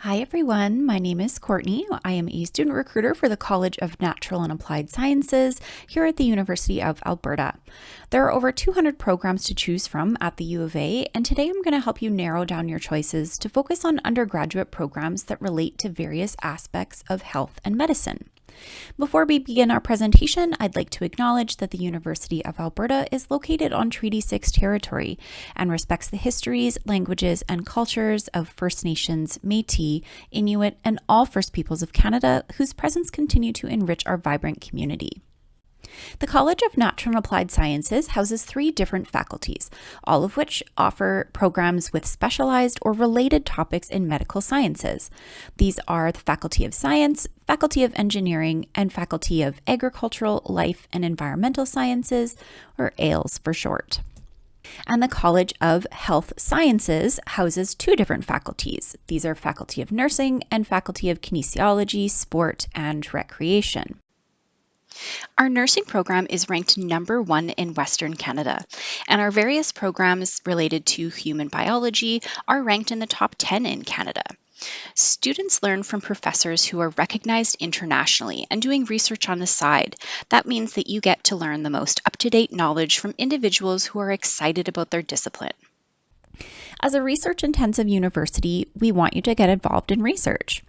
Hi everyone, my name is Courtney. I am a student recruiter for the College of Natural and Applied Sciences here at the University of Alberta. There are over 200 programs to choose from at the U of A, and today I'm going to help you narrow down your choices to focus on undergraduate programs that relate to various aspects of health and medicine. Before we begin our presentation, I'd like to acknowledge that the University of Alberta is located on Treaty 6 territory and respects the histories, languages, and cultures of First Nations, Métis, Inuit, and all First Peoples of Canada whose presence continue to enrich our vibrant community. The College of Natural and Applied Sciences houses 3 different faculties, all of which offer programs with specialized or related topics in medical sciences. These are the Faculty of Science, Faculty of Engineering, and Faculty of Agricultural, Life, and Environmental Sciences, or AILS for short. And the College of Health Sciences houses 2 different faculties. These are Faculty of Nursing and Faculty of Kinesiology, Sport, and Recreation. Our nursing program is ranked number 1 in Western Canada, and our various programs related to human biology are ranked in the top 10 in Canada. Students learn from professors who are recognized internationally and doing research on the side. That means that you get to learn the most up-to-date knowledge from individuals who are excited about their discipline. As a research-intensive university, we want you to get involved in research.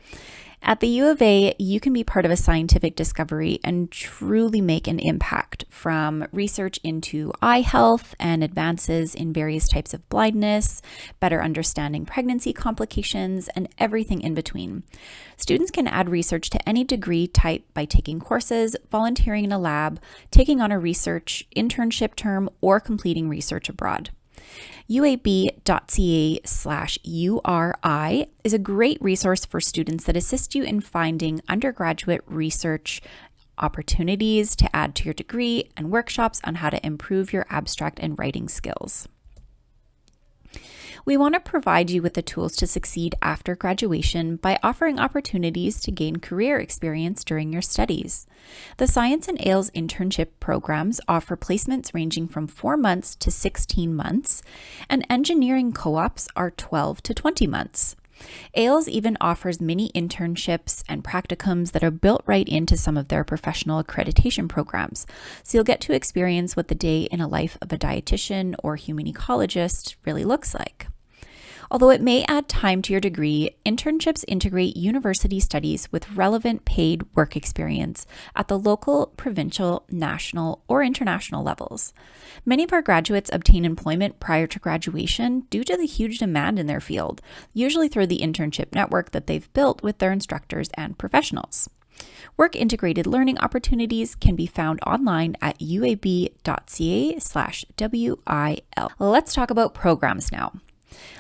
At the U of A, you can be part of a scientific discovery and truly make an impact, from research into eye health and advances in various types of blindness, better understanding pregnancy complications, and everything in between. Students can add research to any degree type by taking courses, volunteering in a lab, taking on a research internship term, or completing research abroad. uab.ca/URI is a great resource for students that assist you in finding undergraduate research opportunities to add to your degree and workshops on how to improve your abstract and writing skills. We want to provide you with the tools to succeed after graduation by offering opportunities to gain career experience during your studies. The Science and AILS internship programs offer placements ranging from 4 months to 16 months, and engineering co-ops are 12 to 20 months. AILS even offers mini internships and practicums that are built right into some of their professional accreditation programs, so you'll get to experience what the day in a life of a dietitian or human ecologist really looks like. Although it may add time to your degree, internships integrate university studies with relevant paid work experience at the local, provincial, national, or international levels. Many of our graduates obtain employment prior to graduation due to the huge demand in their field, usually through the internship network that they've built with their instructors and professionals. Work-integrated learning opportunities can be found online at uab.ca/WIL. Let's talk about programs now.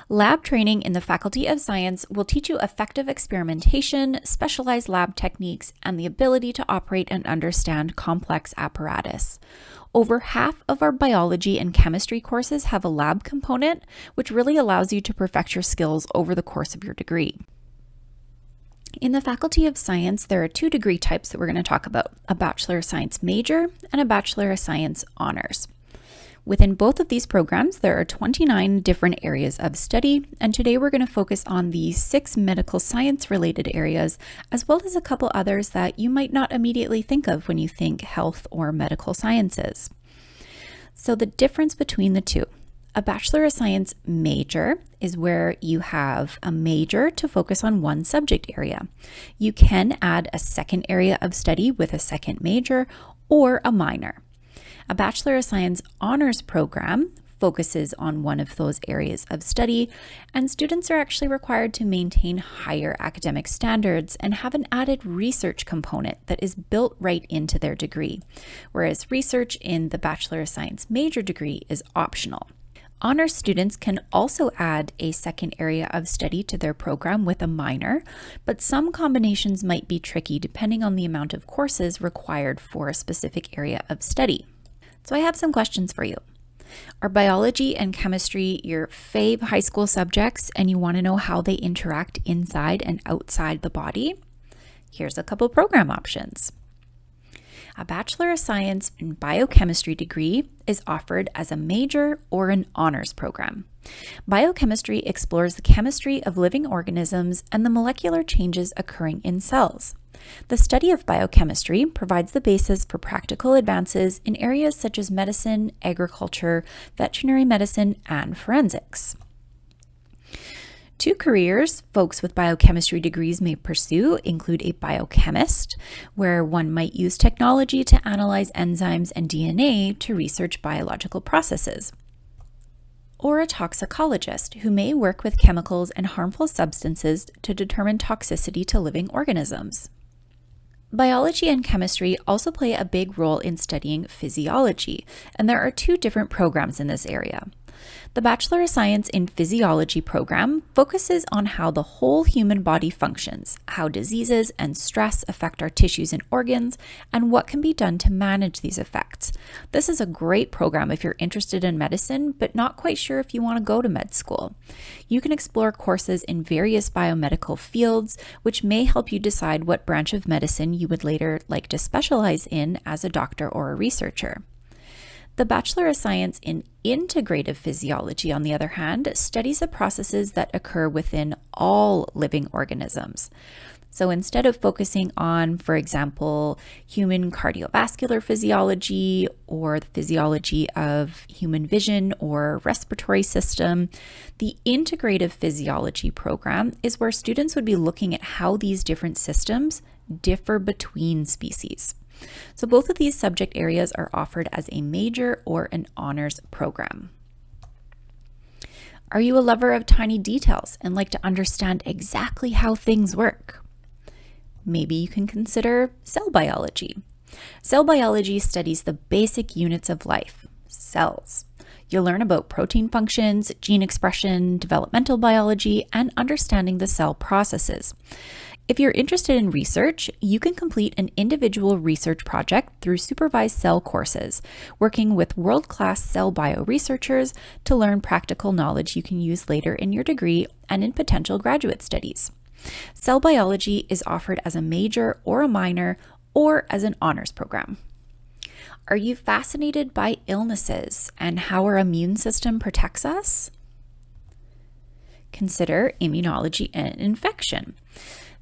Lab training in the Faculty of Science will teach you effective experimentation, specialized lab techniques, and the ability to operate and understand complex apparatus. Over half of our biology and chemistry courses have a lab component, which really allows you to perfect your skills over the course of your degree. In the Faculty of Science, there are 2 degree types that we're going to talk about: a Bachelor of Science major and a Bachelor of Science honors. Within both of these programs, there are 29 different areas of study, and today we're going to focus on the 6 medical science-related areas, as well as a couple others that you might not immediately think of when you think health or medical sciences. So the difference between the 2. A Bachelor of Science major is where you have a major to focus on one subject area. You can add a second area of study with a second major or a minor. A Bachelor of Science honors program focuses on one of those areas of study, and students are actually required to maintain higher academic standards and have an added research component that is built right into their degree, whereas research in the Bachelor of Science major degree is optional. Honors students can also add a second area of study to their program with a minor, but some combinations might be tricky depending on the amount of courses required for a specific area of study. So I have some questions for you. Are biology and chemistry your fave high school subjects and you want to know how they interact inside and outside the body? Here's a couple program options. A Bachelor of Science in Biochemistry degree is offered as a major or an honors program. Biochemistry explores the chemistry of living organisms and the molecular changes occurring in cells. The study of biochemistry provides the basis for practical advances in areas such as medicine, agriculture, veterinary medicine, and forensics. Two careers folks with biochemistry degrees may pursue include a biochemist, where one might use technology to analyze enzymes and DNA to research biological processes, or a toxicologist, who may work with chemicals and harmful substances to determine toxicity to living organisms. Biology and chemistry also play a big role in studying physiology, and there are two different programs in this area. The Bachelor of Science in Physiology program focuses on how the whole human body functions, how diseases and stress affect our tissues and organs, and what can be done to manage these effects. This is a great program if you're interested in medicine, but not quite sure if you want to go to med school. You can explore courses in various biomedical fields, which may help you decide what branch of medicine you would later like to specialize in as a doctor or a researcher. The Bachelor of Science in Integrative Physiology, on the other hand, studies the processes that occur within all living organisms. So instead of focusing on, for example, human cardiovascular physiology or the physiology of human vision or respiratory system, the Integrative Physiology program is where students would be looking at how these different systems differ between species. So both of these subject areas are offered as a major or an honors program. Are you a lover of tiny details and like to understand exactly how things work? Maybe you can consider cell biology. Cell biology studies the basic units of life, cells. You'll learn about protein functions, gene expression, developmental biology, and understanding the cell processes. If you're interested in research, you can complete an individual research project through supervised cell courses, working with world-class cell bio researchers to learn practical knowledge you can use later in your degree and in potential graduate studies. Cell biology is offered as a major or a minor or as an honors program. Are you fascinated by illnesses and how our immune system protects us? Consider immunology and infection.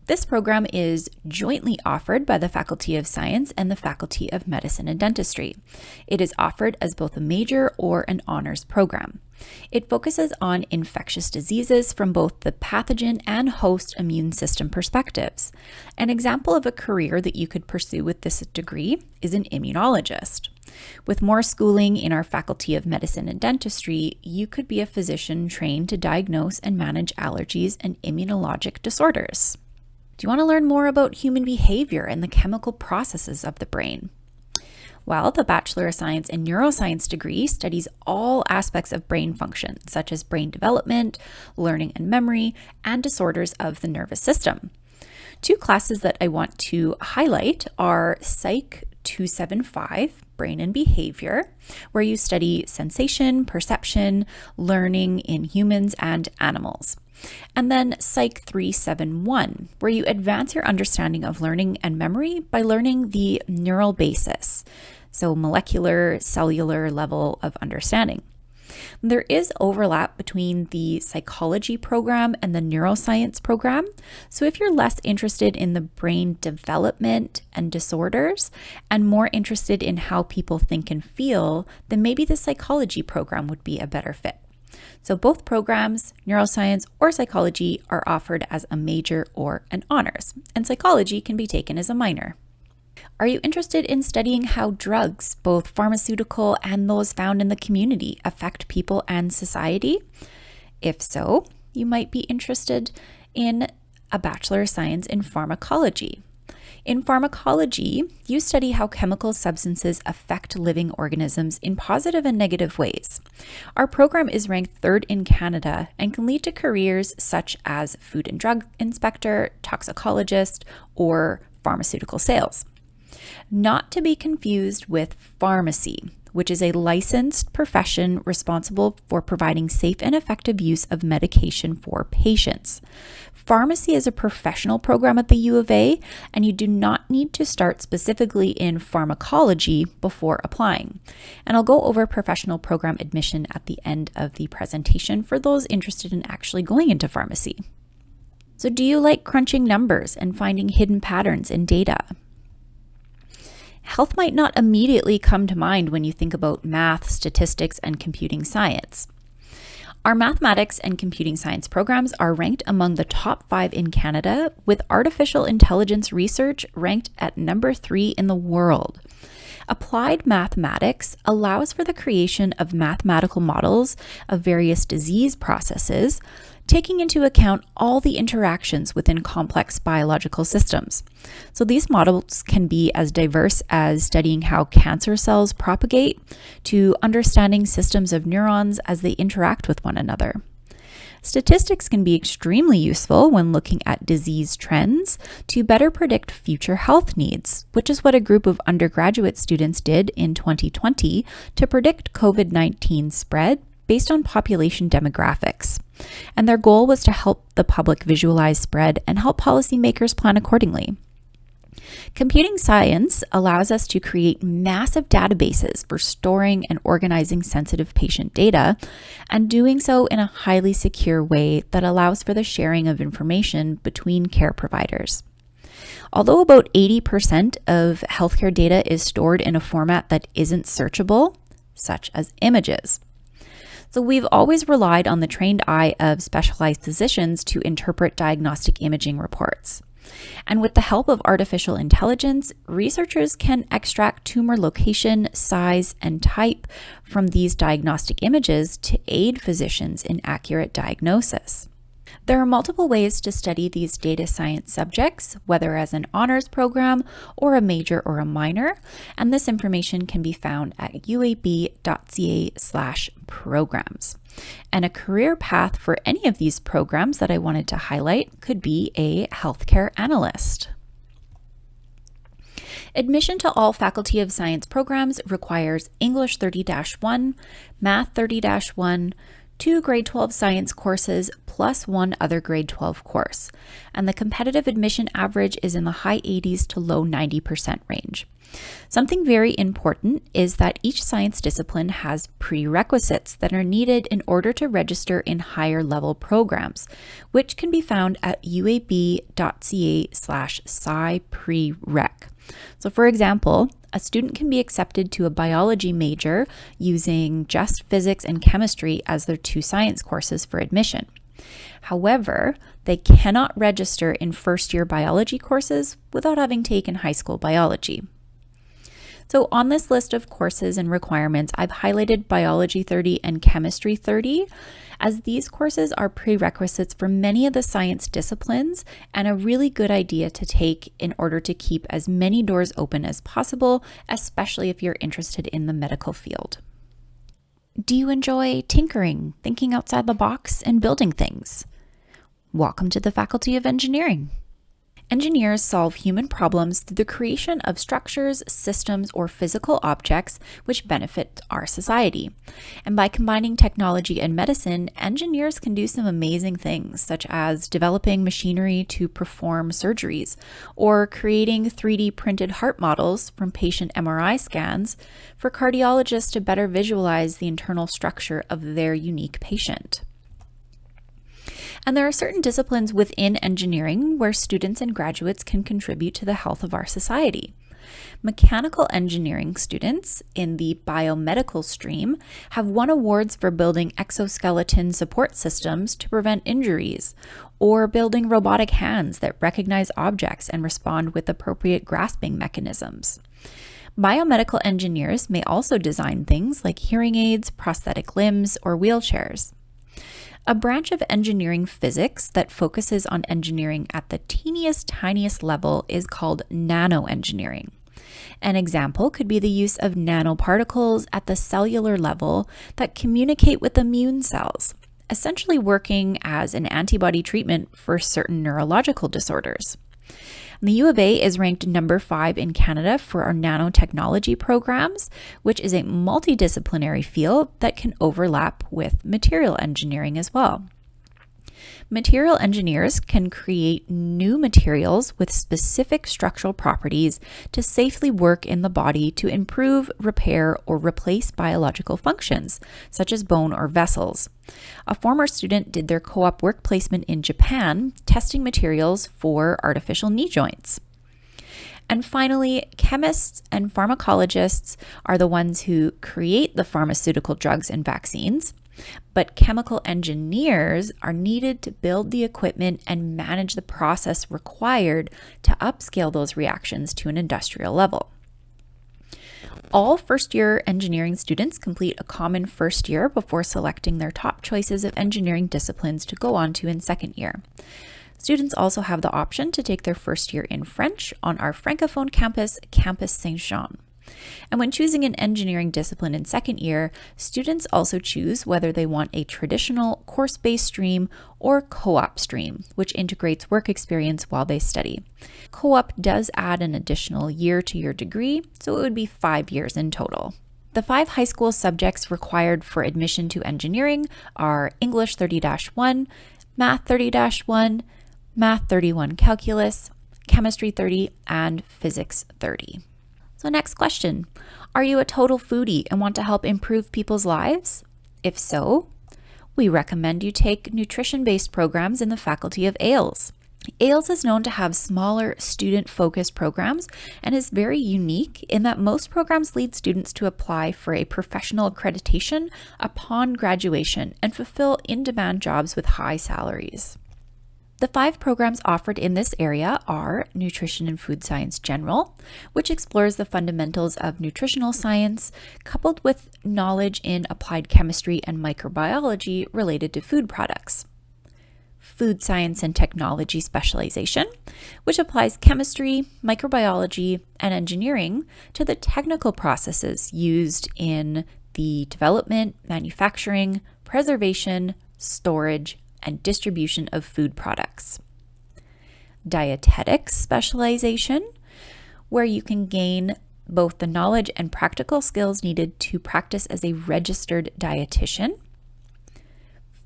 This program is jointly offered by the Faculty of Science and the Faculty of Medicine and Dentistry. It is offered as both a major or an honors program. It focuses on infectious diseases from both the pathogen and host immune system perspectives. An example of a career that you could pursue with this degree is an immunologist. With more schooling in our Faculty of Medicine and Dentistry, you could be a physician trained to diagnose and manage allergies and immunologic disorders. Do you want to learn more about human behavior and the chemical processes of the brain? Well, the Bachelor of Science in Neuroscience degree studies all aspects of brain function, such as brain development, learning and memory, and disorders of the nervous system. Two classes that I want to highlight are Psych 275, Brain and Behavior, where you study sensation, perception, learning in humans and animals. And then Psych 371, where you advance your understanding of learning and memory by learning the neural basis, so molecular, cellular level of understanding. There is overlap between the psychology program and the neuroscience program. So if you're less interested in the brain development and disorders and more interested in how people think and feel, then maybe the psychology program would be a better fit. So both programs, neuroscience or psychology, are offered as a major or an honors, and psychology can be taken as a minor. Are you interested in studying how drugs, both pharmaceutical and those found in the community, affect people and society? If so, you might be interested in a Bachelor of Science in Pharmacology. In pharmacology, you study how chemical substances affect living organisms in positive and negative ways. Our program is ranked 3rd in Canada and can lead to careers such as food and drug inspector, toxicologist, or pharmaceutical sales. Not to be confused with pharmacy, which is a licensed profession responsible for providing safe and effective use of medication for patients. Pharmacy is a professional program at the U of A, and you do not need to start specifically in pharmacology before applying. And I'll go over professional program admission at the end of the presentation for those interested in actually going into pharmacy. So do you like crunching numbers and finding hidden patterns in data? Health might not immediately come to mind when you think about math, statistics, and computing science. Our mathematics and computing science programs are ranked among the top 5 in Canada, with artificial intelligence research ranked at number 3 in the world. Applied mathematics allows for the creation of mathematical models of various disease processes, taking into account all the interactions within complex biological systems. So these models can be as diverse as studying how cancer cells propagate to understanding systems of neurons as they interact with one another. Statistics can be extremely useful when looking at disease trends to better predict future health needs, which is what a group of undergraduate students did in 2020 to predict COVID-19 spread based on population demographics. And their goal was to help the public visualize spread and help policymakers plan accordingly. Computing science allows us to create massive databases for storing and organizing sensitive patient data, and doing so in a highly secure way that allows for the sharing of information between care providers. Although about 80% of healthcare data is stored in a format that isn't searchable, such as images. So we've always relied on the trained eye of specialized physicians to interpret diagnostic imaging reports. And with the help of artificial intelligence, researchers can extract tumor location, size, and type from these diagnostic images to aid physicians in accurate diagnosis. There are multiple ways to study these data science subjects, whether as an honors program or a major or a minor, and this information can be found at uab.ca/programs. And a career path for any of these programs that I wanted to highlight could be a healthcare analyst. Admission to all Faculty of Science programs requires English 30-1, Math 30-1, 2 grade 12 science courses plus 1 other grade 12 course, and the competitive admission average is in the high 80s to low 90% range. Something very important is that each science discipline has prerequisites that are needed in order to register in higher level programs, which can be found at uab.ca/sci-prereq. So for example, a student can be accepted to a biology major using just physics and chemistry as their 2 science courses for admission. However, they cannot register in first-year biology courses without having taken high school biology. So on this list of courses and requirements, I've highlighted Biology 30 and Chemistry 30, as these courses are prerequisites for many of the science disciplines and a really good idea to take in order to keep as many doors open as possible, especially if you're interested in the medical field. Do you enjoy tinkering, thinking outside the box, and building things? Welcome to the Faculty of Engineering. Engineers solve human problems through the creation of structures, systems, or physical objects which benefit our society. And by combining technology and medicine, engineers can do some amazing things, such as developing machinery to perform surgeries, or creating 3D printed heart models from patient MRI scans for cardiologists to better visualize the internal structure of their unique patient. And there are certain disciplines within engineering where students and graduates can contribute to the health of our society. Mechanical engineering students in the biomedical stream have won awards for building exoskeleton support systems to prevent injuries, or building robotic hands that recognize objects and respond with appropriate grasping mechanisms. Biomedical engineers may also design things like hearing aids, prosthetic limbs, or wheelchairs. A branch of engineering physics that focuses on engineering at the tiniest level is called nanoengineering. An example could be the use of nanoparticles at the cellular level that communicate with immune cells, essentially working as an antibody treatment for certain neurological disorders. The U of A is ranked number 5 in Canada for our nanotechnology programs, which is a multidisciplinary field that can overlap with material engineering as well. Material engineers can create new materials with specific structural properties to safely work in the body to improve, repair, or replace biological functions, such as bone or vessels. A former student did their co-op work placement in Japan, testing materials for artificial knee joints. And finally, chemists and pharmacologists are the ones who create the pharmaceutical drugs and vaccines. But chemical engineers are needed to build the equipment and manage the process required to upscale those reactions to an industrial level. All first-year engineering students complete a common first year before selecting their top choices of engineering disciplines to go on to in second year. Students also have the option to take their first year in French on our Francophone campus, Campus Saint-Jean. And when choosing an engineering discipline in second year, students also choose whether they want a traditional course-based stream or co-op stream, which integrates work experience while they study. Co-op does add an additional year to your degree, so it would be 5 years in total. The 5 high school subjects required for admission to engineering are English 30-1, Math 30-1, Math 31 Calculus, Chemistry 30, and Physics 30. So next question, are you a total foodie and want to help improve people's lives? If so, we recommend you take nutrition-based programs in the Faculty of AILS. AILS is known to have smaller student-focused programs and is very unique in that most programs lead students to apply for a professional accreditation upon graduation and fulfill in-demand jobs with high salaries. The 5 programs offered in this area are Nutrition and Food Science General, which explores the fundamentals of nutritional science, coupled with knowledge in applied chemistry and microbiology related to food products. Food Science and Technology Specialization, which applies chemistry, microbiology, and engineering to the technical processes used in the development, manufacturing, preservation, storage, and distribution of food products. Dietetics specialization, where you can gain both the knowledge and practical skills needed to practice as a registered dietitian.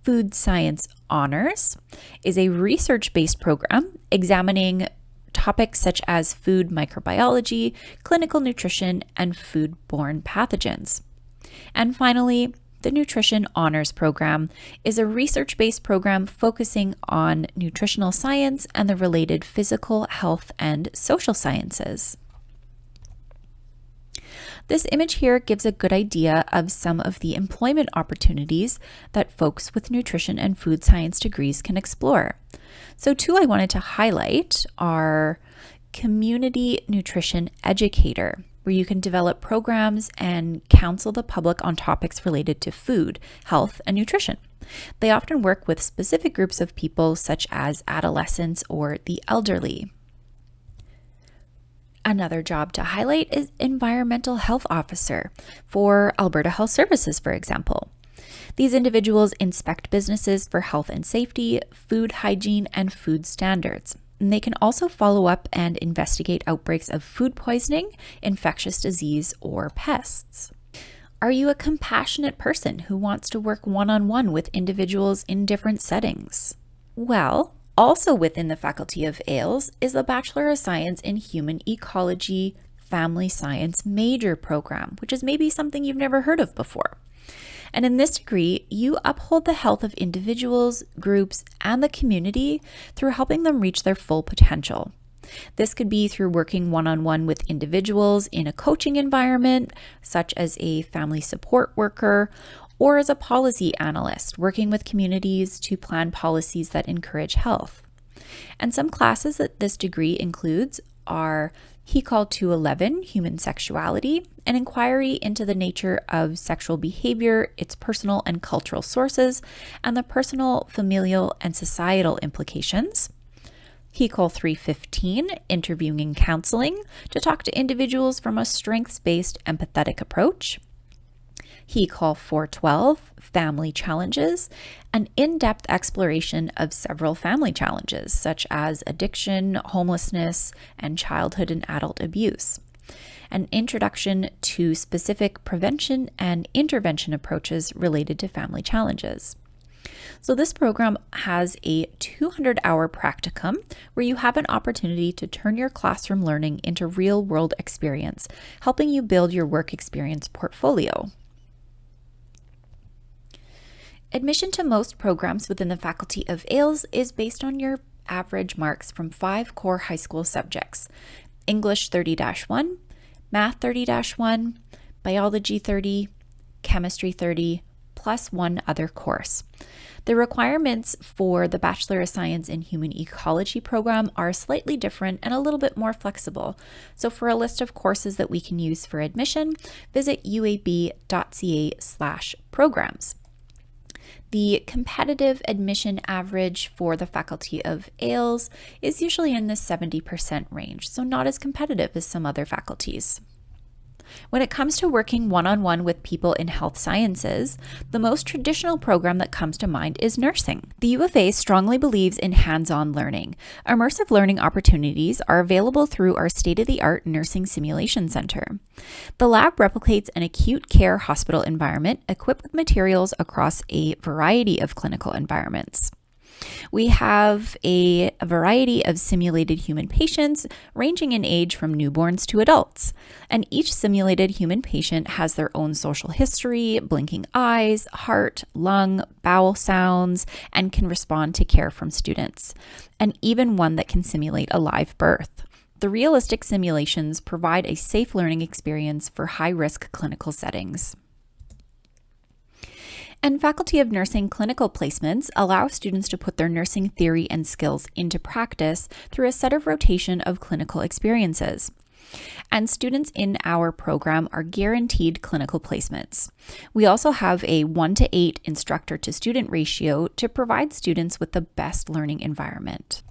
Food Science Honors is a research-based program examining topics such as food microbiology, clinical nutrition, and foodborne pathogens. And finally, the Nutrition Honors Program is a research-based program focusing on nutritional science and the related physical, health, and social sciences. This image here gives a good idea of some of the employment opportunities that folks with nutrition and food science degrees can explore. So 2 I wanted to highlight are Community Nutrition Educator, where you can develop programs and counsel the public on topics related to food, health, and nutrition. They often work with specific groups of people such as adolescents or the elderly. Another job to highlight is Environmental Health Officer for Alberta Health Services, for example. These individuals inspect businesses for health and safety, food hygiene, and food standards. And they can also follow up and investigate outbreaks of food poisoning, infectious disease, or pests. Are you a compassionate person who wants to work one-on-one with individuals in different settings? Well, also within the Faculty of AILS is the Bachelor of Science in Human Ecology Family Science major program, which is maybe something you've never heard of before. And in this degree, you uphold the health of individuals, groups, and the community through helping them reach their full potential. This could be through working one-on-one with individuals in a coaching environment, such as a family support worker, or as a policy analyst, working with communities to plan policies that encourage health. And some classes that this degree includes are HECOL 211, Human Sexuality, an inquiry into the nature of sexual behavior, its personal and cultural sources, and the personal, familial, and societal implications. HECOL 315, Interviewing and Counseling, to talk to individuals from a strengths-based empathetic approach. HECOL 412, Family Challenges, an in-depth exploration of several family challenges, such as addiction, homelessness, and childhood and adult abuse. An introduction to specific prevention and intervention approaches related to family challenges. So this program has a 200-hour practicum where you have an opportunity to turn your classroom learning into real-world experience, helping you build your work experience portfolio. Admission to most programs within the Faculty of AILS is based on your average marks from 5 core high school subjects: English 30-1, Math 30-1, Biology 30, Chemistry 30, plus one other course. The requirements for the Bachelor of Science in Human Ecology program are slightly different and a little bit more flexible. So for a list of courses that we can use for admission, visit uab.ca/programs. The competitive admission average for the Faculty of AILS is usually in the 70% range, so not as competitive as some other faculties. When it comes to working one-on-one with people in health sciences, the most traditional program that comes to mind is nursing. The U of A strongly believes in hands-on learning. Immersive learning opportunities are available through our state-of-the-art Nursing Simulation Center. The lab replicates an acute care hospital environment equipped with materials across a variety of clinical environments. We have a variety of simulated human patients ranging in age from newborns to adults, and each simulated human patient has their own social history, blinking eyes, heart, lung, bowel sounds, and can respond to care from students, and even one that can simulate a live birth. The realistic simulations provide a safe learning experience for high-risk clinical settings. And Faculty of Nursing clinical placements allow students to put their nursing theory and skills into practice through a set of rotation of clinical experiences. And students in our program are guaranteed clinical placements. We also have a 1-to-8 instructor to student ratio to provide students with the best learning environment.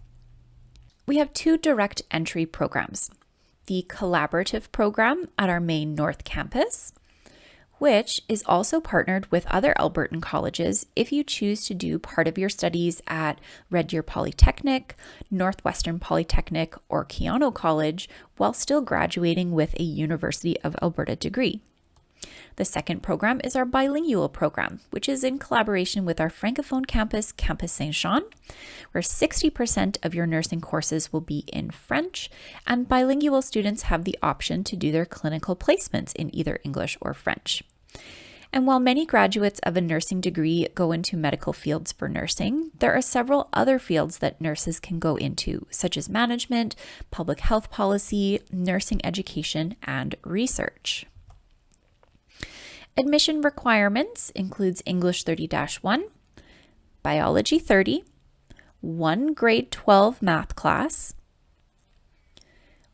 We have 2 direct entry programs: the collaborative program at our main North Campus, which is also partnered with other Albertan colleges if you choose to do part of your studies at Red Deer Polytechnic, Northwestern Polytechnic, or Keano College while still graduating with a University of Alberta degree. The second program is our bilingual program, which is in collaboration with our Francophone campus, Campus Saint-Jean, where 60% of your nursing courses will be in French, and bilingual students have the option to do their clinical placements in either English or French. And while many graduates of a nursing degree go into medical fields for nursing, there are several other fields that nurses can go into, such as management, public health policy, nursing education, and research. Admission requirements includes English 30-1, Biology 30, 1 grade 12 math class,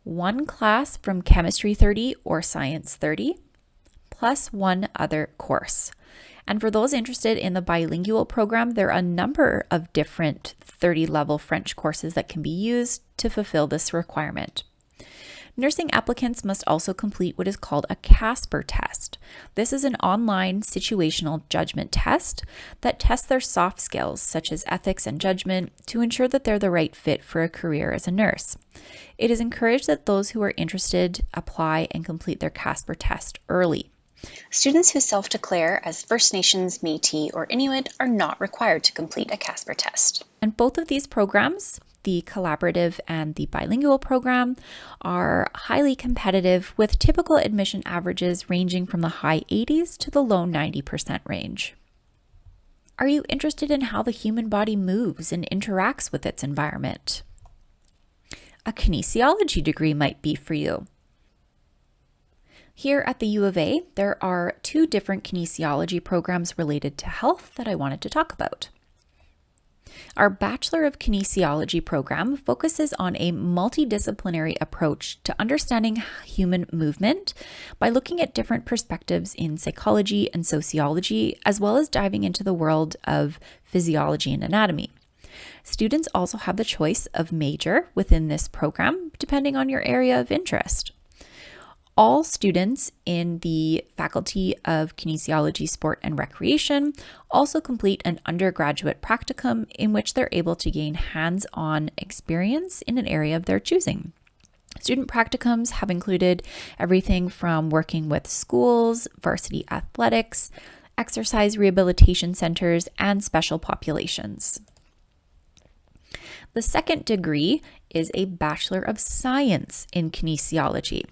1 class from Chemistry 30 or Science 30, plus 1 other course. And for those interested in the bilingual program, there are a number of different 30-level French courses that can be used to fulfill this requirement. Nursing applicants must also complete what is called a Casper test. This is an online situational judgment test that tests their soft skills, such as ethics and judgment, to ensure that they're the right fit for a career as a nurse. It is encouraged that those who are interested apply and complete their Casper test early. Students who self-declare as First Nations, Métis, or Inuit are not required to complete a Casper test. And both of these programs, the collaborative and the bilingual program, are highly competitive with typical admission averages ranging from the high 80s to the low 90% range. Are you interested in how the human body moves and interacts with its environment? A kinesiology degree might be for you. Here at the U of A, there are 2 different kinesiology programs related to health that I wanted to talk about. Our Bachelor of Kinesiology program focuses on a multidisciplinary approach to understanding human movement by looking at different perspectives in psychology and sociology, as well as diving into the world of physiology and anatomy. Students also have the choice of major within this program, depending on your area of interest. All students in the Faculty of Kinesiology, Sport, and Recreation also complete an undergraduate practicum in which they're able to gain hands-on experience in an area of their choosing. Student practicums have included everything from working with schools, varsity athletics, exercise rehabilitation centers, and special populations. The second degree is a Bachelor of Science in Kinesiology.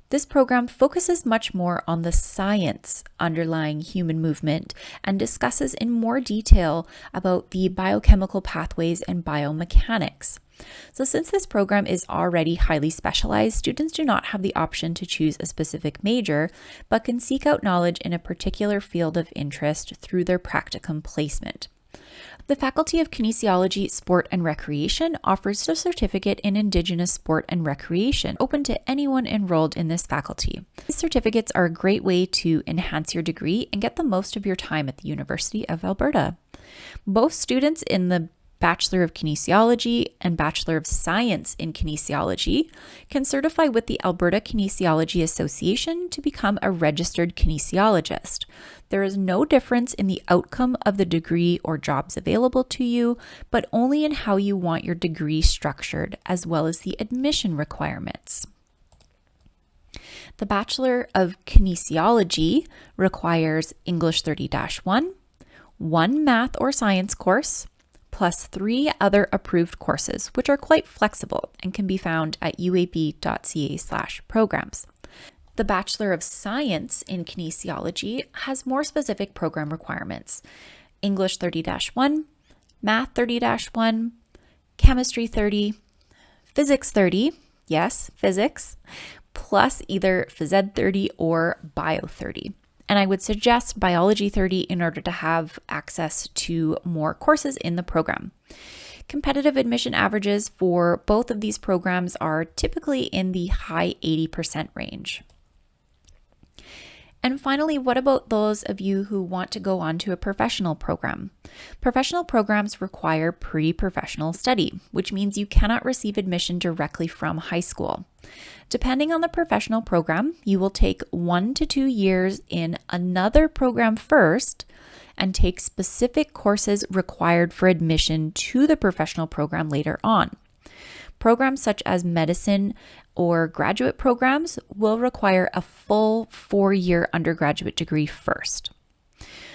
This program focuses much more on the science underlying human movement and discusses in more detail about the biochemical pathways and biomechanics. So since this program is already highly specialized, students do not have the option to choose a specific major, but can seek out knowledge in a particular field of interest through their practicum placement. The Faculty of Kinesiology, Sport and Recreation offers a certificate in Indigenous Sport and Recreation, open to anyone enrolled in this faculty. These certificates are a great way to enhance your degree and get the most of your time at the University of Alberta. Both students in the Bachelor of Kinesiology and Bachelor of Science in Kinesiology can certify with the Alberta Kinesiology Association to become a registered kinesiologist. There is no difference in the outcome of the degree or jobs available to you, but only in how you want your degree structured, as well as the admission requirements. The Bachelor of Kinesiology requires English 30-1, one math or science course, plus 3 other approved courses, which are quite flexible and can be found at uab.ca/programs. The Bachelor of Science in Kinesiology has more specific program requirements: English 30-1, Math 30-1, Chemistry 30, Physics 30, yes, physics, plus either Phys Ed 30 or Bio 30. And I would suggest Biology 30 in order to have access to more courses in the program. Competitive admission averages for both of these programs are typically in the high 80% range. And finally, what about those of you who want to go on to a professional program? Professional programs require pre-professional study, which means you cannot receive admission directly from high school. Depending on the professional program, you will take 1 to 2 years in another program first and take specific courses required for admission to the professional program later on. Programs such as medicine or graduate programs will require a full 4-year undergraduate degree first.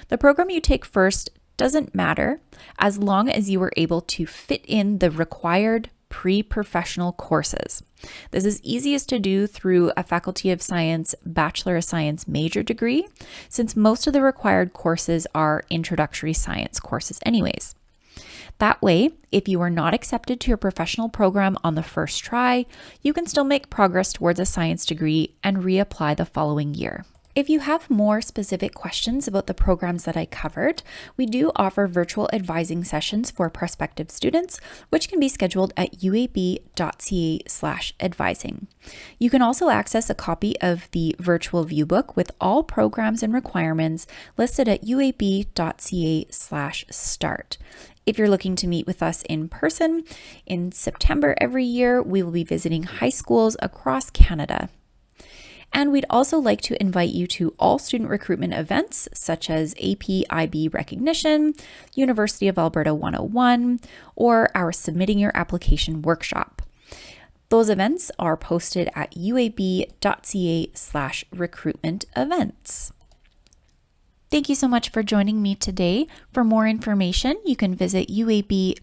The program you take first doesn't matter as long as you are able to fit in the required pre-professional courses. This is easiest to do through a Faculty of Science Bachelor of Science major degree, since most of the required courses are introductory science courses anyways. That way, if you are not accepted to your professional program on the first try, you can still make progress towards a science degree and reapply the following year. If you have more specific questions about the programs that I covered, we do offer virtual advising sessions for prospective students, which can be scheduled at uab.ca/advising. You can also access a copy of the virtual viewbook with all programs and requirements listed at uab.ca/start. If you're looking to meet with us in person, in September every year, we will be visiting high schools across Canada. And we'd also like to invite you to all student recruitment events such as AP/IB Recognition, University of Alberta 101, or our Submitting Your Application workshop. Those events are posted at uab.ca/recruitment events. Thank you so much for joining me today. For more information, you can visit uab.ca/NAS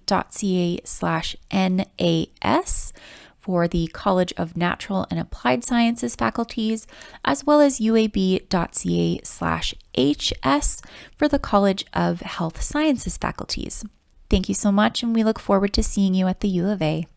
for the College of Natural and Applied Sciences faculties, as well as uab.ca/HS for the College of Health Sciences faculties. Thank you so much, and we look forward to seeing you at the U of A.